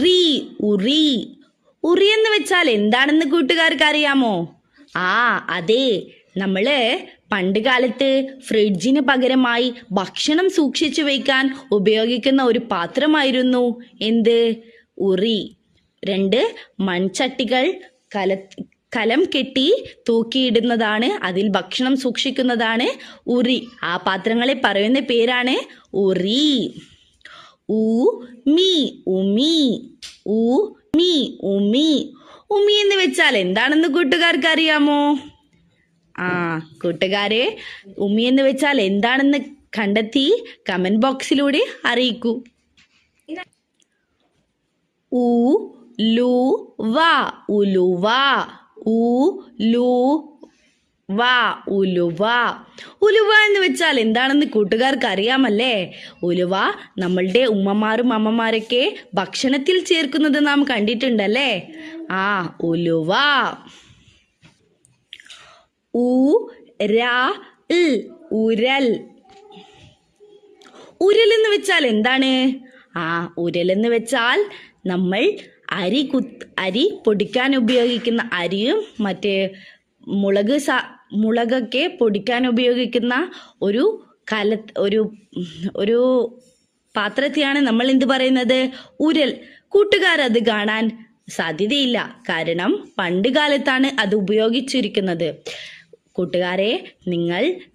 റി ഉറി. ഉറി എന്ന് വെച്ചാൽ എന്താണെന്ന് കൂട്ടുകാർക്ക് അറിയാമോ? അതെ, നമ്മള് പണ്ട് കാലത്ത് ഫ്രിഡ്ജിന് പകരമായി ഭക്ഷണം സൂക്ഷിച്ചു വയ്ക്കാൻ ഉപയോഗിക്കുന്ന ഒരു പാത്രമായിരുന്നു എന്ത്? ഉറി. 2 മൺചട്ടികൾ കലം കെട്ടി തൂക്കിയിടുന്നതാണ്, അതിൽ ഭക്ഷണം സൂക്ഷിക്കുന്നതാണ് ഉറി. ആ പാത്രങ്ങളെ പറയുന്ന പേരാണ് ഉറി. ഉമി ഉമി ഉമി ഉമി. ഉമി എന്ന് വെച്ചാൽ എന്താണെന്ന് കൂട്ടുകാർക്ക് അറിയാമോ? കൂട്ടുകാരെ, ഉമി എന്ന് വെച്ചാൽ എന്താണെന്ന് കണ്ടെത്തി കമന്റ് ബോക്സിലൂടെ അറിയിക്കൂ. ഉലുവ ഉലുവ ഉലുവ ഉലുവ. ഉലുവ എന്ന് വെച്ചാൽ എന്താണെന്ന് കൂട്ടുകാർക്ക് അറിയാമല്ലേ? ഉലുവ നമ്മളുടെ ഉമ്മമാരും അമ്മമാരൊക്കെ ഭക്ഷണത്തിൽ ചേർക്കുന്നത് നാം കണ്ടിട്ടുണ്ടല്ലേ? ഉലുവ. ഉരൽ. ഉരൽ എന്ന് വെച്ചാൽ എന്താണ്? ഉരൽ എന്ന് വെച്ചാൽ നമ്മൾ അരി പൊടിക്കാൻ ഉപയോഗിക്കുന്ന അരിയും മറ്റേ മുളകൊക്കെ പൊടിക്കാൻ ഉപയോഗിക്കുന്ന ഒരു പാത്രത്തെയാണ് നമ്മൾ എന്ത് പറയുന്നത്? ഉരൽ. കൂട്ടുകാരത് കാണാൻ സാധ്യതയില്ല, കാരണം പണ്ട് കാലത്താണ് അത് ഉപയോഗിച്ചിരിക്കുന്നത്. കൂട്ടുകാരെ,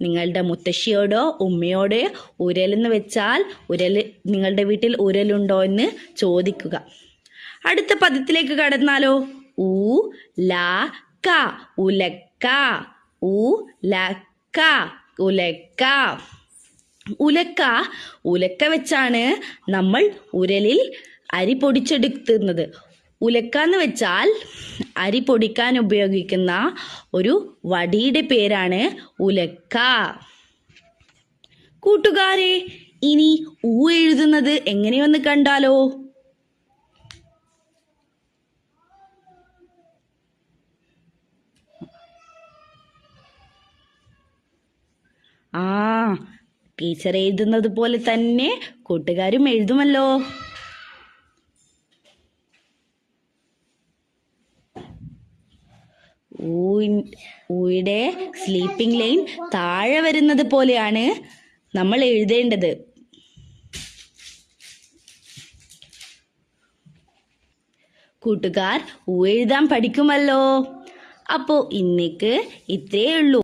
നിങ്ങളുടെ മുത്തശ്ശിയോടോ ഉമ്മയോടോ ഉരലെന്ന് വെച്ചാൽ നിങ്ങളുടെ വീട്ടിൽ ഉരലുണ്ടോ എന്ന് ചോദിക്കുക. അടുത്ത പദത്തിലേക്ക് കടന്നാലോ? ഉലക്ക ഉലക്ക ഉലക്ക ഉലക്ക. ഉലക്ക വെച്ചാണ് നമ്മൾ ഉരലിൽ അരി പൊടിച്ചെടുക്കുന്നത്. ഉലക്ക എന്ന് വെച്ചാൽ അരി പൊടിക്കാൻ ഉപയോഗിക്കുന്ന ഒരു വടിയുടെ പേരാണ് ഉലക്ക. കൂട്ടുകാരെ, ഇനി എഴുതുന്നത് എങ്ങനെയൊന്ന് കണ്ടാലോ? ടീച്ചർ എഴുതുന്നത് പോലെ തന്നെ കൂട്ടുകാരും എഴുതുമല്ലോ. ഊയുടെ സ്ലീപ്പിംഗ് ലൈൻ താഴെ വരുന്നത് പോലെയാണ് നമ്മൾ എഴുതേണ്ടത്. കൂട്ടുകാർ എഴുതാൻ പഠിക്കുമല്ലോ. അപ്പോൾ ഇന്നേക്ക് ഇത്രയേ ഉള്ളൂ.